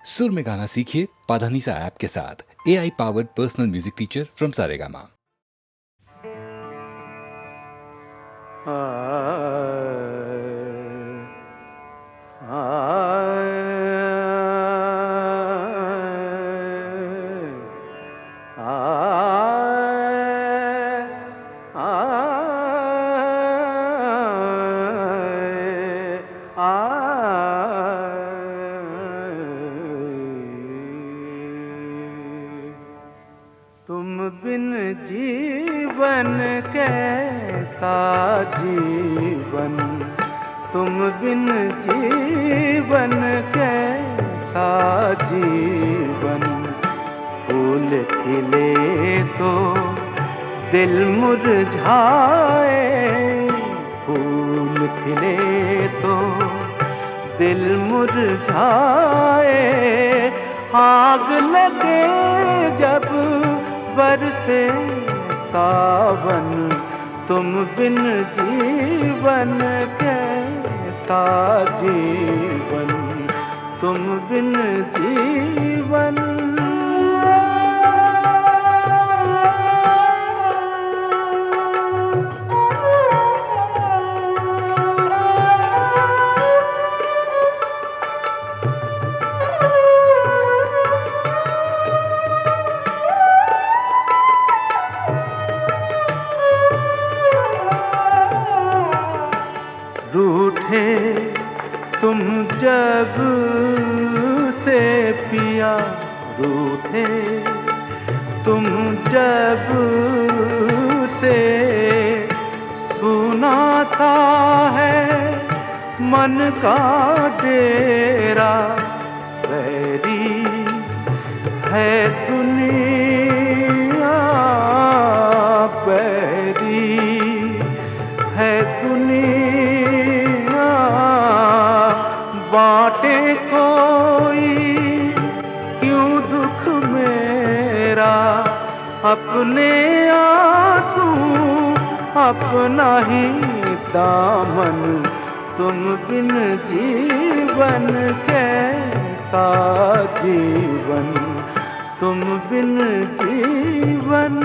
सुर में गाना सीखिए पाधानीसा ऐप के साथ। AI powered personal music teacher from Saregama. तुम बिन जीवन कैसा जीवन, तुम बिन जीवन कैसा जीवन। फूल खिले तो दिल मुरझाए, फूल खिले तो दिल मुरझाए। आग लगे जब बरसे सावन, तुम बिन जीवन कैसा जीवन, तुम बिन जीवन। रूठे तुम जब से पिया, रूठे तुम जब से। सुनाता है मन का डेरा, वैरी है दुनिया, वैरी है दुनिया। बाटे कोई क्यों दुख मेरा, अपने आंसू अपना ही दामन। तुम बिन जीवन कैसा जीवन, तुम बिन जीवन।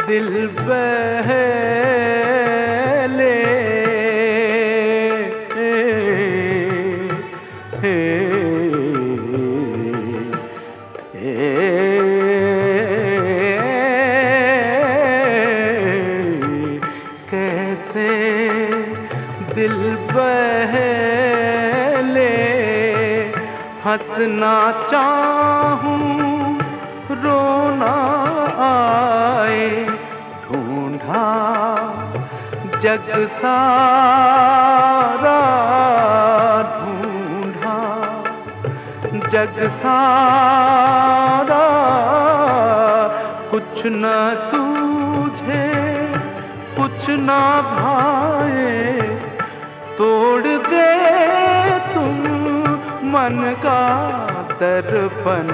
दिल बहले कैसे दिल बहले। हंसना चाहूं रोना आए, ढूंढा जग सारा, ढूंढा जग सारा। कुछ न सूझे कुछ न भाए, तोड़ दे तुम मन का दर्पण।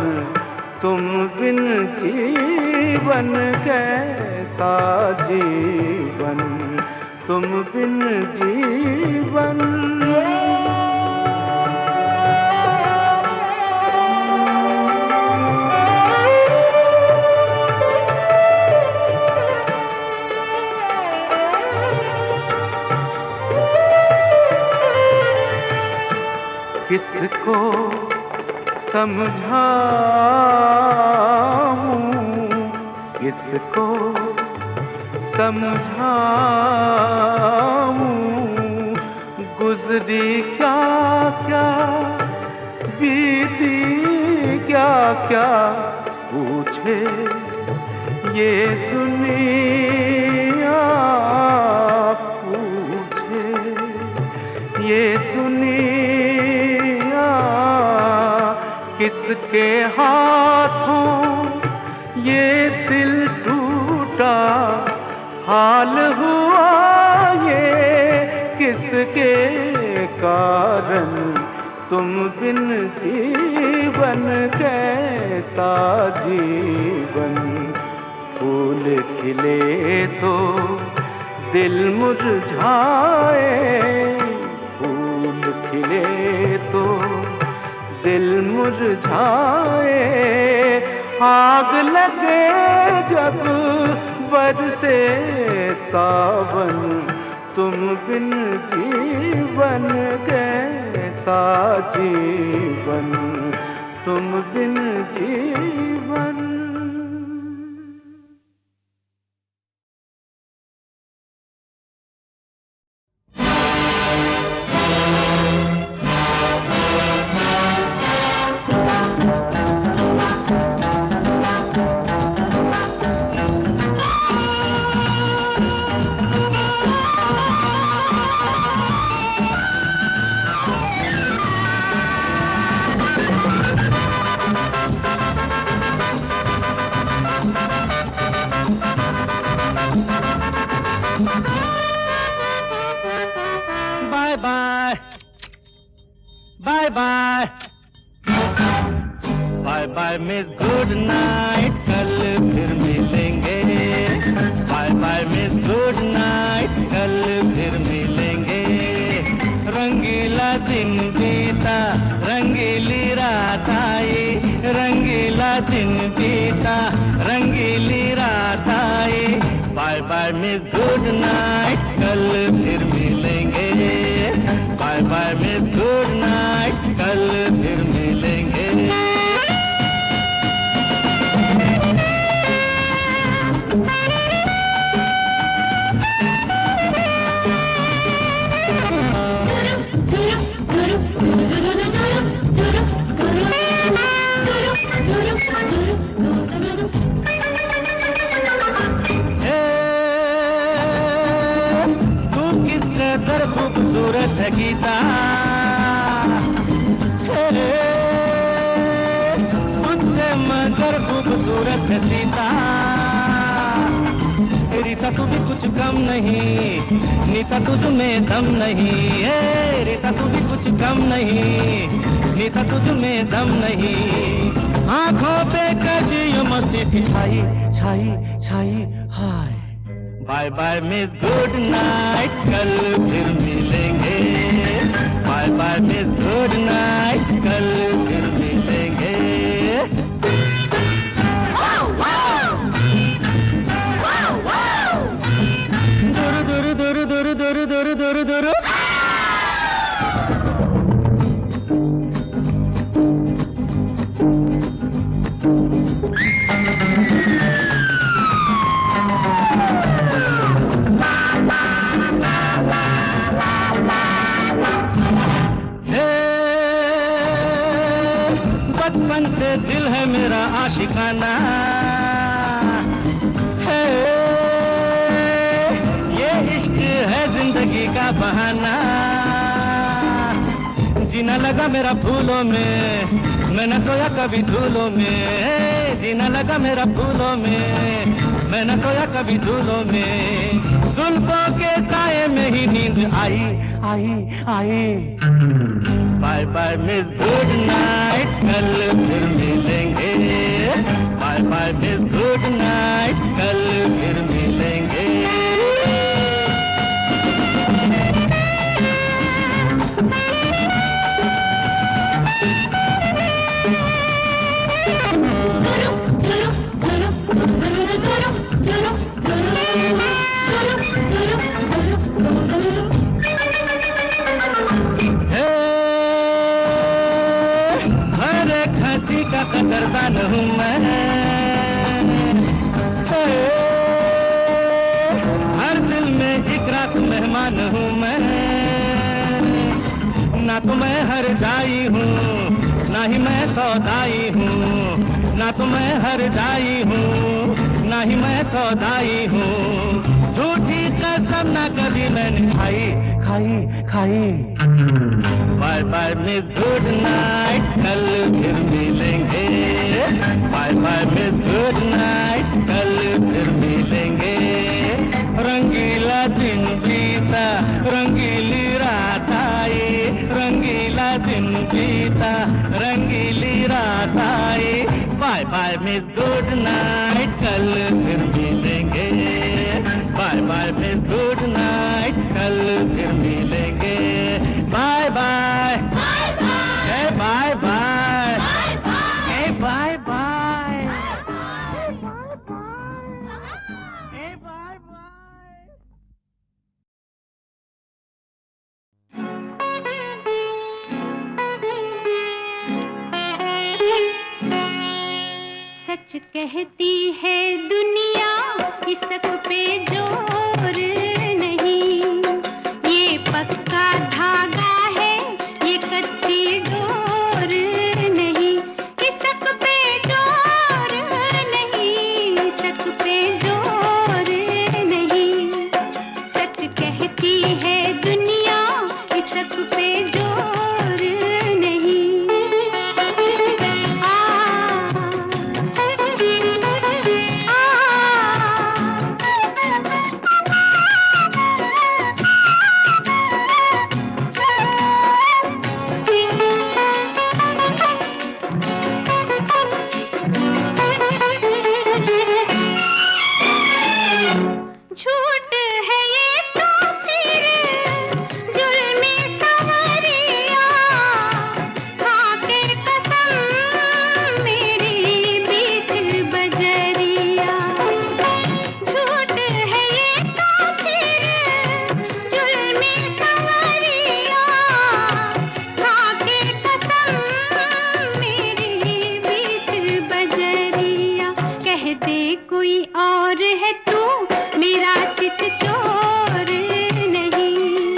तुम बिन जीवन कैसा जीवन, तुम बिन जीवन। किसको समझाऊं, किसको समझाऊं। गुजरी क्या क्या बीती क्या क्या, पूछे ये दुनिया, पूछे ये दुनिया। किसके हाथों ये दिल टूटा, हाल हुआ ये किसके कारण, तुम बिन जीवन कैसा जीवन। फूल खिले तो दिल मुरझाए, फूल खिले तो दिल मुरझाए। आग लगे जब बरसे सावन, तुम बिन जीवन कैसा जीवन, तुम बिन जीवन। Bye bye bye bye bye miss good night, कल फिर मिलेंगे। Bye bye miss good night, कल फिर मिलेंगे। रंगीला दिन बीता, रंगीली रात आई, रंगीला दिन बीता, रंगीली रात आई। Bye bye miss good night, कल फिर मिलेंगे। Bye bye miss good night, कल फिर मिलेंगे। खूबसूरत है गीता, तुझसे मगर खूबसूरत है सीता। रीता तू भी कुछ कम नहीं, नीता तुझ में दम नहीं। रीता तू भी कुछ कम नहीं, नीता तुझ में दम नहीं। आंखों पे कैसी ये मस्ती थी छाई छाई छाई, हाय। Bye bye miss good night, कल फिर मिलेंगे। Bye bye miss good night, कल फिर मिलेंगे। दुरु दुरु दुरु दुरु दुरु दुरु दुरु दुरु। बचपन से दिल है मेरा आशिकाना है, ये इश्क है जिंदगी का बहाना। जीना लगा मेरा फूलों में, मैं न सोया कभी झूलों में। जीना लगा मेरा फूलों में, मैं न सोया कभी झूलों में। जुल्फों के साए में ही नींद आई आई आई। Bye bye miss good night, कल फिर मिलेंगे। Bye bye miss good night, कल फिर मिलेंगे। का कदरदान हूँ मैं, हर दिल में एक रात मेहमान हूँ मैं। ना तो मैं हर जाई हूँ, ना ही मैं सौदाई हूँ। ना तो मैं हर जाई हूँ, ना ही मैं सौदाई हूँ। झूठी कसम ना कभी मैंने खाई खाई खाई। Bye bye miss good night, कल फिर मिलेंगे। Bye bye miss good night, कल फिर मिलेंगे। बीता रंगीली रात आई। Bye bye miss good night, कल फिर मिलेंगे। Bye bye miss good night, कल फिर मिलेंगे। Bye bye bye bye bye bye bye bye bye bye. सच कहती है दुनिया, इसक पे जोर नहीं। ये पक्का धागा है, ये कच्ची डोर नहीं। इसक पे जोर नहीं, इसक पे जोर नहीं। सच कहती है दुनिया, इसक पे जोर नहीं। झूठ है ये तो फिर जुल्मी सवरिया, खा के कसम मेरी बीच बजरिया। झूठ है ये तो फिर जुल्मी सवरिया, खा के कसम मेरी बीच बजरिया। कह दे कोई और है तू, मेरा चित चोर नहीं।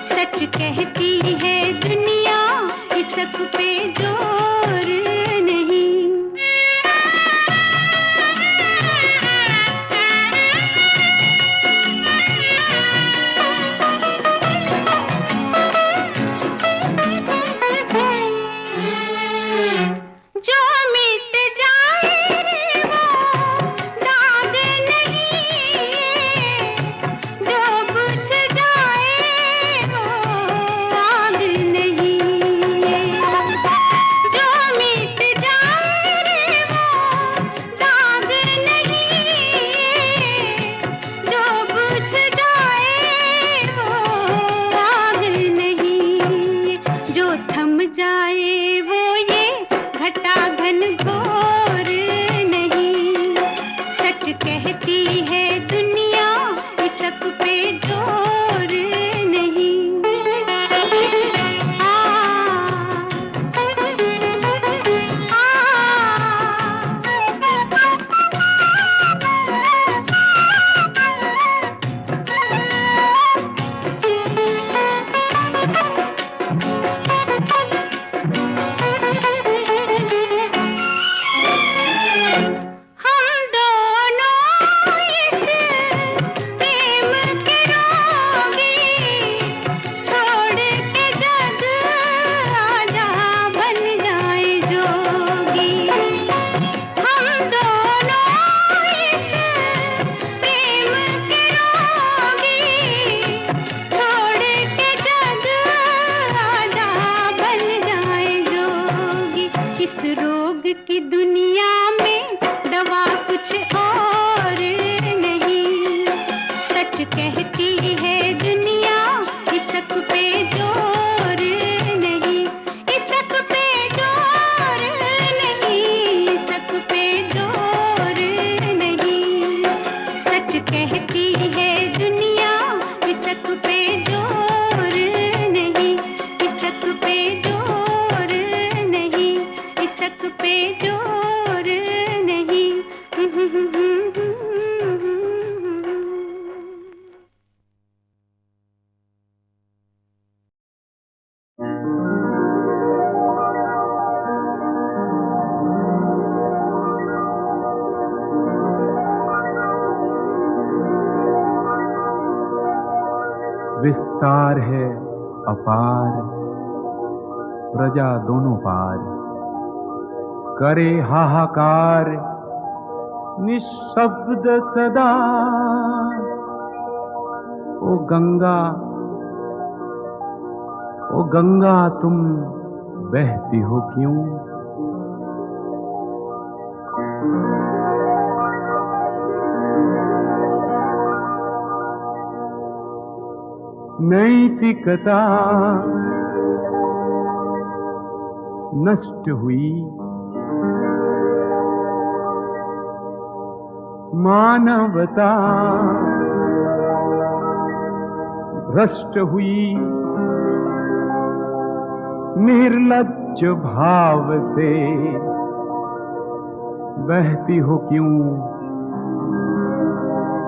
सच कहती है दुनिया, इसक पे जोर नहीं। जो मिट जाए रे वो दाग नहीं, जो बुझ जाए वो आग नहीं। जो मिट जाए रे वो दाग नहीं, जो बुझ जाए वो आग नहीं। जो थम जाए वो ये घटा घन घोर नहीं। सच कहती है दुनिया, इसक पे जोर नहीं। हम दोनों इस प्रेम के रोगी, छोड़ के जग आजा बन जाए जोगी। हम दोनों इस प्रेम के रोगी, छोड़ के जग आजा बन जाए जोगी। इस रोग की दुनिया में दवा कुछ और नहीं। सच कहती है दुनिया, इसक पे जोर नहीं। इसक पे जोर नहीं, इसक पे जोर नहीं। सच कहती है दुनिया, इसक पे जोर नहीं। इसक पे जोर नहीं, इसक पे जोर नहीं। विस्तार है अपार, प्रजा दोनों पार करे हाहाकार, निशब्द सदा। ओ गंगा तुम बहती हो क्यों? नैतिकता नष्ट हुई, मानवता भ्रष्ट हुई, निर्लज्ज भाव से बहती हो क्यों?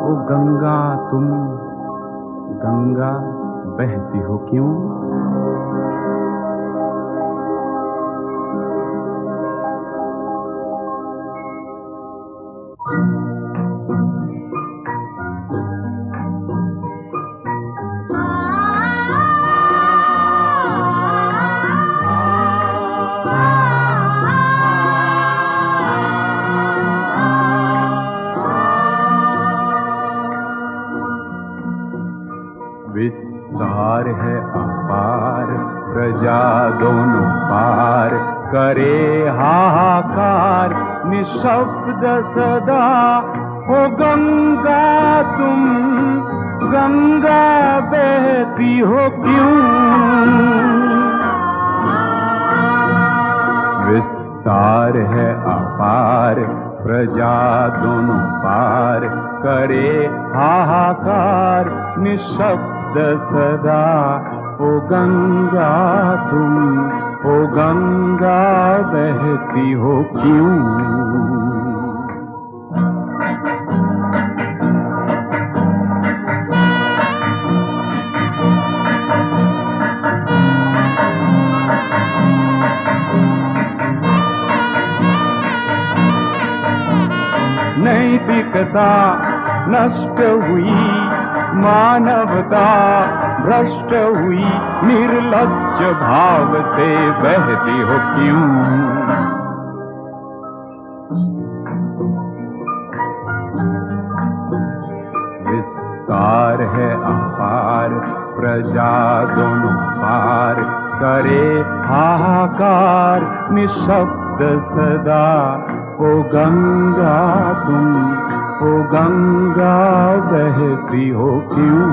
ओ गंगा तुम, गंगा बहती हो क्यों? विस्तार है अपार, प्रजा दोनों पार, करे हाहाकार निशब्द सदा। हो गंगा तुम, गंगा बहती हो क्यों? विस्तार है अपार, प्रजा दोनों पार, करे हाहाकार निशब्द सदा। ओ गंगा तुम, ओ गंगा बहती हो क्यों? नैतिकता नष्ट हुई, मानवता भ्रष्ट हुई, निर्लज्ज भाव से बहती हो क्यों? विस्तार है अपार, प्रजा दोनों पार, करे हाहाकार निशब्द सदा। ओ गंगा तुम, ओ गंगा बहती हो क्यों?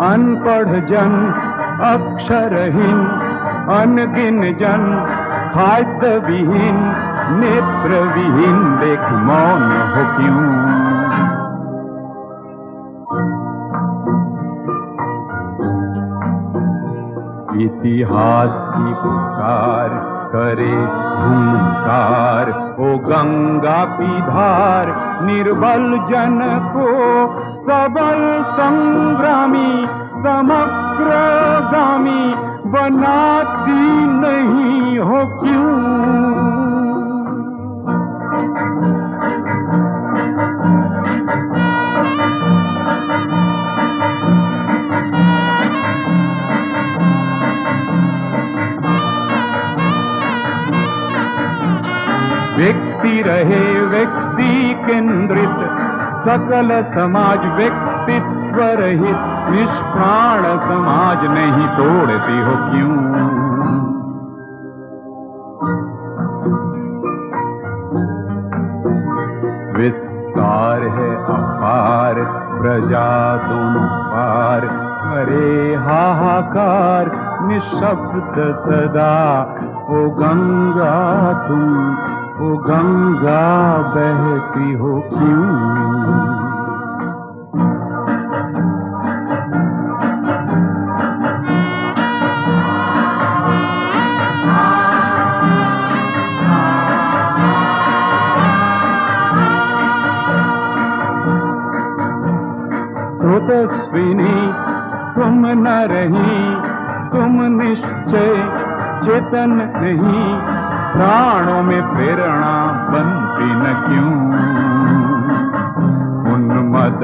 अनपढ़ जन, अक्षरहीन, अनगिन जन, खाद्य विहीन, नेत्र विहीन, देख मौन हो क्यों? इतिहास की पुकार करे हुंकार, ओ गंगा की धार निर्बल जन को सबल संग्रामी समग्रगामी बनाती नहीं हो क्यों? व्यक्ति रहे व्यक्ति केंद्रित, सकल समाज व्यक्तित्व रहित, निष्प्राण समाज नहीं तोड़ती हो क्यों? विस्तार है अपार, प्रजा दोनों पार, करे हाहाकार निशब्द सदा। ओ गंगा तुम, ओ गंगा बहती हो क्यों? स्रोतस्विनी तुम न रही, तुम निश्चय चेतन नहीं, प्राणों में प्रेरणा बनती न क्यों? उन्मद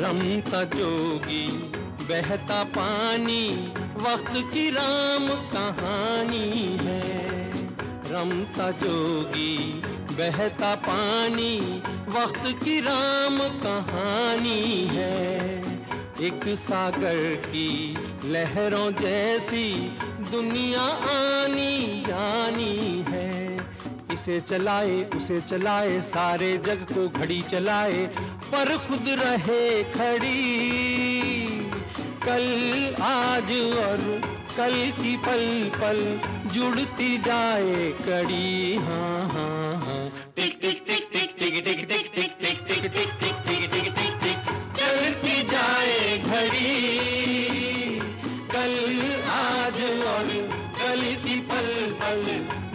रमता जोगी बहता पानी, वक्त की राम कहानी है। रमता जोगी बहता पानी, वक्त की राम कहानी है। एक सागर की लहरों जैसी दुनिया आनी जानी है। इसे चलाए उसे चलाए, सारे जग को घड़ी चलाए, पर खुद रहे खड़ी। कल आज और कल की पल पल जुड़ती जाए कड़ी। हाँ हाँ हाँ, टिक टिक टिक टिक टिक टिक टिक टिक टिक टिक टिक टिक टिक टिक टिक टिक चलती जाए घड़ी। कल आज और कल की पल पल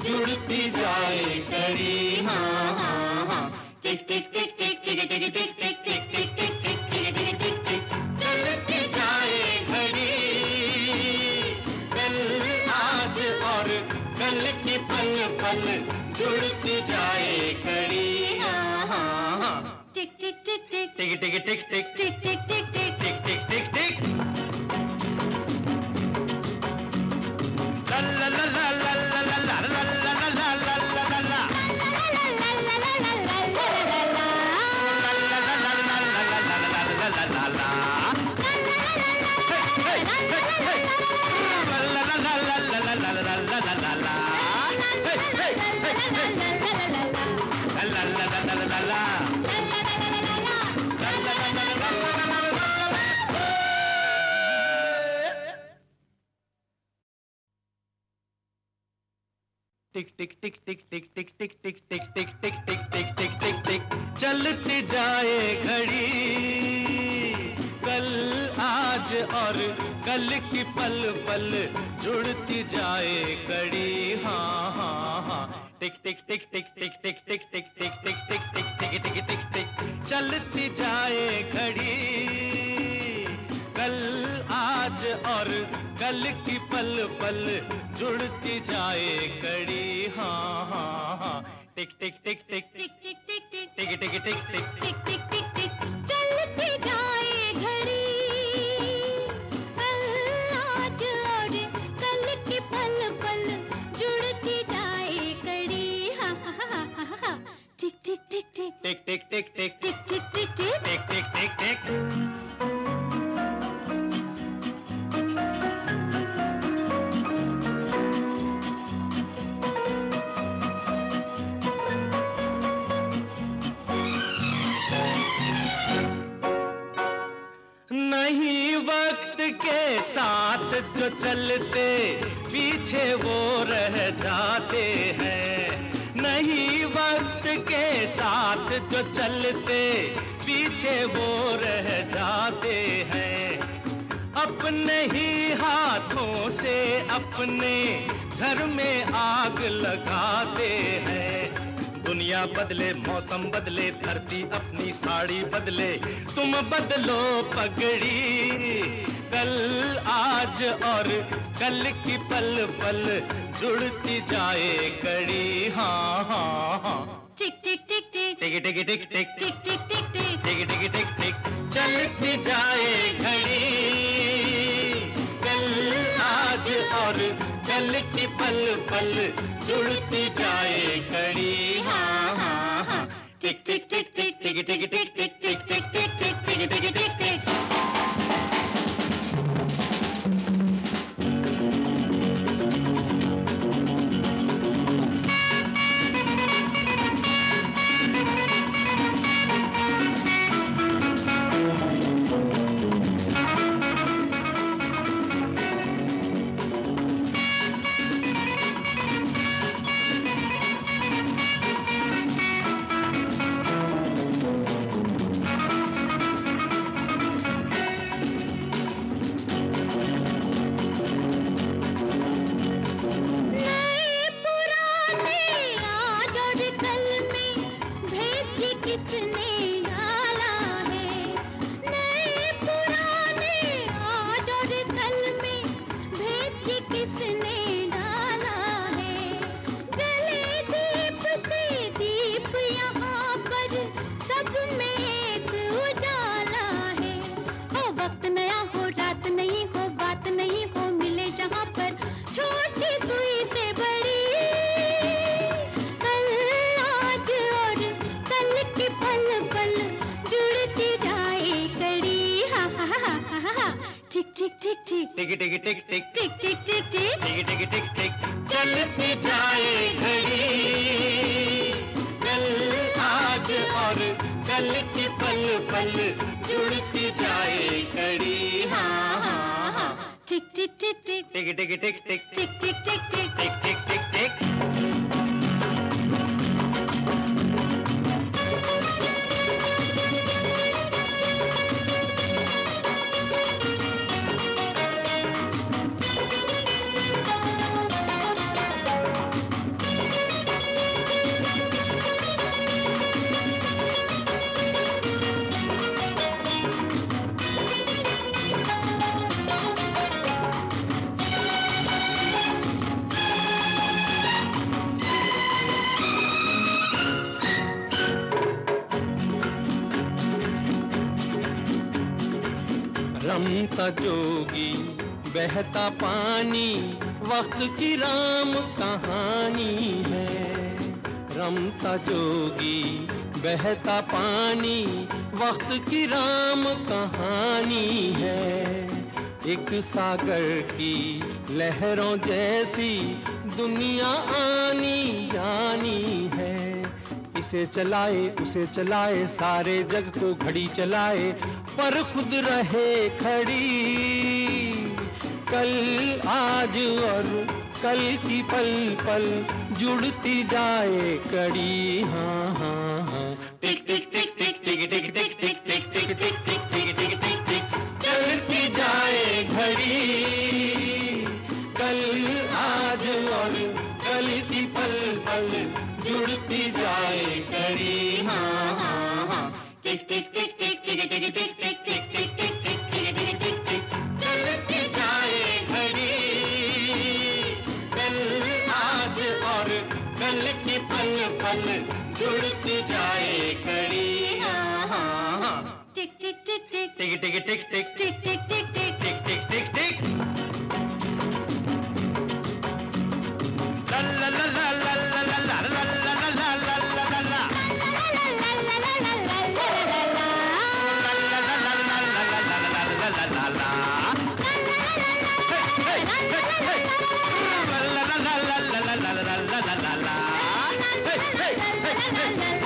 जुड़ती जाए कड़ी। हाँ हाँ हाँ, टिक टिक टिक टिक टिक टिक टिक टिक टिक टिक टिक टिक टिक टिक टिक टिक चलती जाए घड़ी। कल आज और कल की पल पल जुड़ती जाए कड़ी। हाँ हाँ हाँ, टिक टिक टिक टिक टिक टिक टिक टिक टिक टिक टिक टिक टिक टिक टिक टिक। ला ला ला ला ला ला ला ला ला ला ला ला ला ला। टिक टिक टिक टिक टिक टिक टिक टिक टिक टिक टिक टिक टिक टिक टिक टिक चलती जाए घड़ी। कल आज और कल की पल पल जुड़ती जाए कड़ी। हाँ हाँ हाँ, टिक टिक टिक टिक टिक टिक टिक टिक टिक टिक टिक टिक टिक टिक टिक टिक चलती जाए घड़ी। कल आज और कल की पल पल जुड़ती जाए कड़ी। हाँ हाँ हाँ, टिक टिक टिक टिक टिक टिक टिक टिक टिक टिक टिक टिक टिक टिक टिक टिक चलती जाए घड़ी। कल आज और कल की पल पल जुड़ती जाए कड़ी। हाँ हाँ हाँ हाँ हाँ, टिक टिक टिक टिक टिक टिक टिक टिक टिक टिक टिक टिक टिक टिक टिक टिक। नहीं वक्त के साथ जो चलते पीछे वो रह जाते हैं। नहीं वक्त के साथ जो चलते पीछे वो रह जाते हैं। अपने ही हाथों से अपने घर में आग लगाते हैं। दुनिया बदले मौसम बदले धरती अपनी साड़ी बदले, तुम बदलो पगड़ी। कल आज और कल की पल पल जुड़ती जाए कड़ी। हाँ हाँ हाँ, टिक टिक टिक टिक टिक टिक टिक टिक टिक टिक टिक टिक टिक टिक टिक टिक चलती जाए घड़ी। कल आज और कल की पल पल जुड़ती जाए कड़ी। हाँ हाँ हाँ, टिक टिक टिक टिक टिक टिक टिक टिक टिक टिक टिक टिक टिक टिक टिक टिक। टिक टिक टिक टिक टिक टिक टिक टिक टिक टिक टिक टिक टिक टिक टिक चलती जाए घड़ी, कल आज और कल की पल पल जुड़ती जाए कड़ी। हाँ हाँ हाँ टिक टिक टिक टिक टिक टिक टिक टिक टिक टिक टिक टिक टिक टिक टिक टिक। रमता जोगी बहता पानी, वक्त की राम कहानी है। रमता जोगी बहता पानी, वक्त की राम कहानी है। एक सागर की लहरों जैसी दुनिया आनी जानी है। इसे चलाए उसे चलाए सारे जग को घड़ी चलाए, पर खुद रहे खड़ी। कल आज और कल की पल पल जुड़ती जाए कड़ी। हाँ हाँ हाँ टिक टिक टिक टिक टिक टिक टिक टिक टिक टिक टिक टिक टिक टिक टिक टिक चलती जाए घड़ी। कल आज और कल की पल पल जुड़ती जाए कड़ी। हाँ हाँ हाँ टिक टिक टिक टिक टिक टिक टिक टिक टिक टिक टिक टिक टिक टिक टिक टिक चलती जाए घड़ी। कल आज और कल की पल पल जुड़ती जाए कड़ी। हाँ हाँ हाँ टिक टिक टिक टिक टिक टिक टिक टिक टिक टिक टिक टिक टिक टिक टिक टिक ला ला ला ला ला ला ला ला ला ला ला ला ला। la la la la